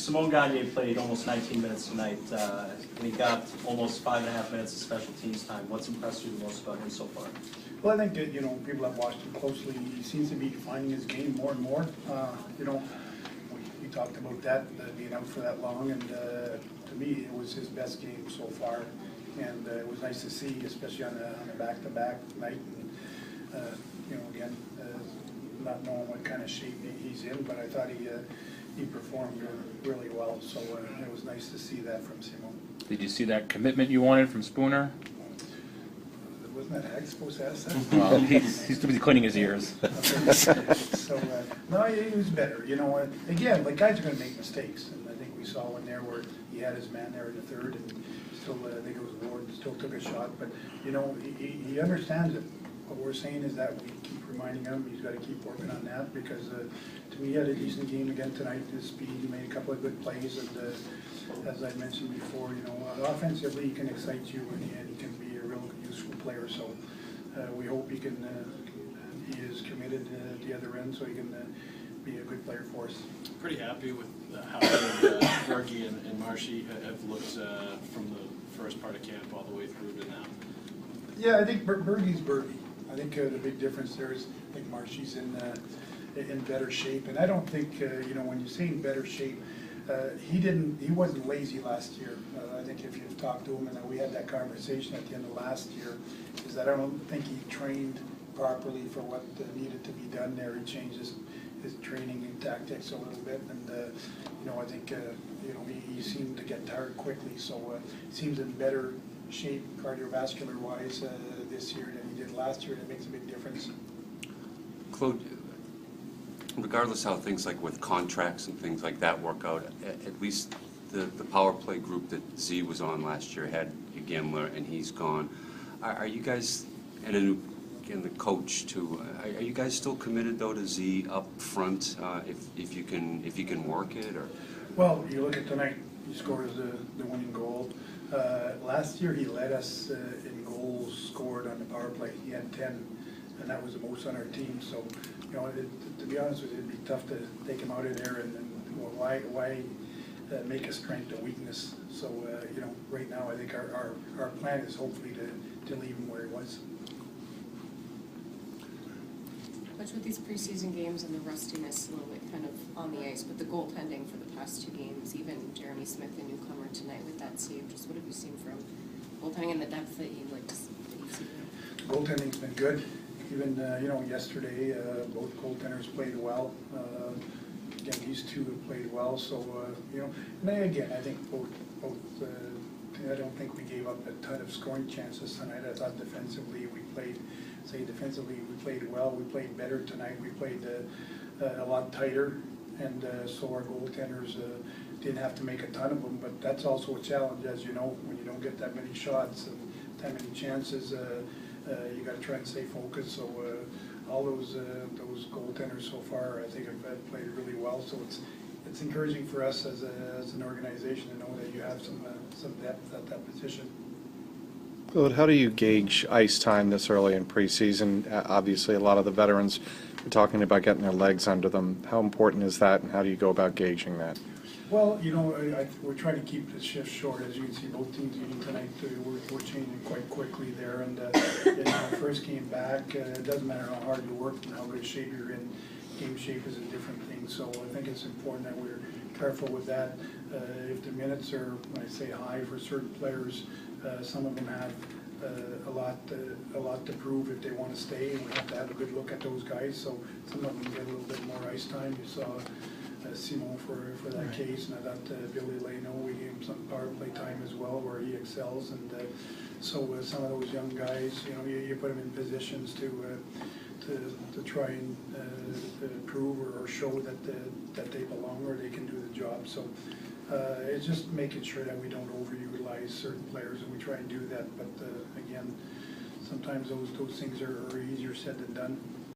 Simon Gagne played almost 19 minutes tonight, and he got almost 5.5 minutes of special teams time. What's impressed you the most about him so far? Well, I think that, people have watched him closely. He seems to be finding his game more and more. We talked about that, being out for that long, and to me, it was his best game so far. And it was nice to see, especially on a back-to-back night. And, again, not knowing what kind of shape he's in, but I thought he performed really well. So it was nice to see that from Simon. Did you see that commitment you wanted from Spooner? Wasn't that Hag supposed to ask that? Well, he's too busy cleaning his ears. So, no, he was better. Again, guys are going to make mistakes, and I think we saw one there where he had his man there in the third, and still, I think it was Ward, still took a shot. But he understands it. What we're saying is that we keep reminding him he's got to keep working on that, because to me, he had a decent game again tonight. His speed, he made a couple of good plays, and as I mentioned before, offensively he can excite you, and he can be a real useful player. So we hope he is committed at the other end, so he can be a good player for us. Pretty happy with how Bergie and Marshy have looked from the first part of camp all the way through to now. Yeah, I think Bergie's Bergie. I think the big difference there is I think Marshy's in better shape, and I don't think when you say in better shape, he wasn't lazy last year. I think if you've talked to him, and we had that conversation at the end of last year, is that I don't think he trained properly for what needed to be done there. He changed his training and tactics a little bit, and I think he seemed to get tired quickly. So he seems in better shape cardiovascular wise this year than he did last year, and it makes a big difference. Claude, regardless how things like with contracts and things like that work out, at least the power play group that Z was on last year had Gimler, and he's gone. Are you guys, and the coach too, are you guys still committed though to Z up front if you can work it? Or well, you look at tonight, he scores the winning goal. Last year he led us in goals scored on the power play. He had 10, and that was the most on our team. So, to be honest with you, it'd be tough to take him out of there, and why make a strength a weakness? So, right now I think our plan is hopefully to leave him where he was. Which with these preseason games and the rustiness a little bit kind of on the ice, but the goaltending for the past 2 games, even Jeremy Smith, the newcomer tonight with that save, just what have you seen from goaltending and the depth that you'd like to see? Goaltending's been good. Even, yesterday, both goaltenders played well. Again, these two have played well. So, and again, I think both I don't think we gave up a ton of scoring chances tonight. I thought defensively we played well. We played better tonight. We played a lot tighter, and so our goaltenders didn't have to make a ton of them. But that's also a challenge, as you know, when you don't get that many shots and that many chances. You got to try and stay focused. So all those goaltenders so far, I think, have played really well. So it's encouraging for us as an organization to know that you have some depth at that position. Claude, how do you gauge ice time this early in preseason? Obviously, a lot of the veterans are talking about getting their legs under them. How important is that, and how do you go about gauging that? Well, we're trying to keep the shift short. As you can see, both teams even tonight, we're changing quite quickly there. And first game back, it doesn't matter how hard you work and how good shape you're in. Game shape is a different thing. So I think it's important that we're careful with that. If the minutes are, when I say high for certain players, some of them have a lot to prove if they want to stay, and we have to have a good look at those guys. So some of them get a little bit more ice time. You saw Simon for that case, and I thought Billy Leno, we gave him some power play time as well, where he excels. And so some of those young guys, you put them in positions to try and prove or show that they belong or they can do the job. So it's just making sure that we don't overutilize certain players, and we try and do that. But again, sometimes those things are easier said than done.